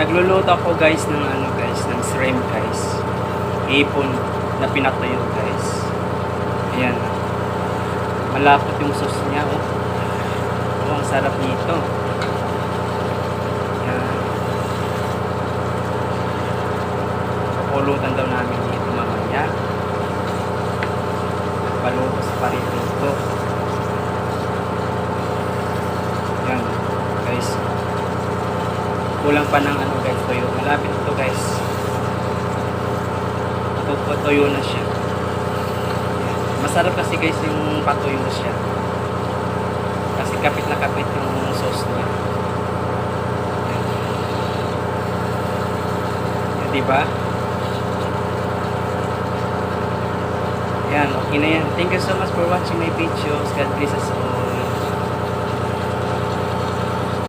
Nagluluto ako guys ng ng shrimp guys. Hipon na pinatuyo guys. Ayan. Malapot yung sauce niya oh. Oh, ang sarap nito. Ayan. Papulutan daw namin dito mamaya. Palutos pa rin ito. Ayan guys. Kulang pa ng guys, tuyo. Malapit ito guys. Tuyo na siya. Masarap kasi guys yung patuyo siya. Kasi kapit na kapit yung sauce niya. Yan, diba? Yan, okay na yan. Thank you so much for watching my videos. God bless us all.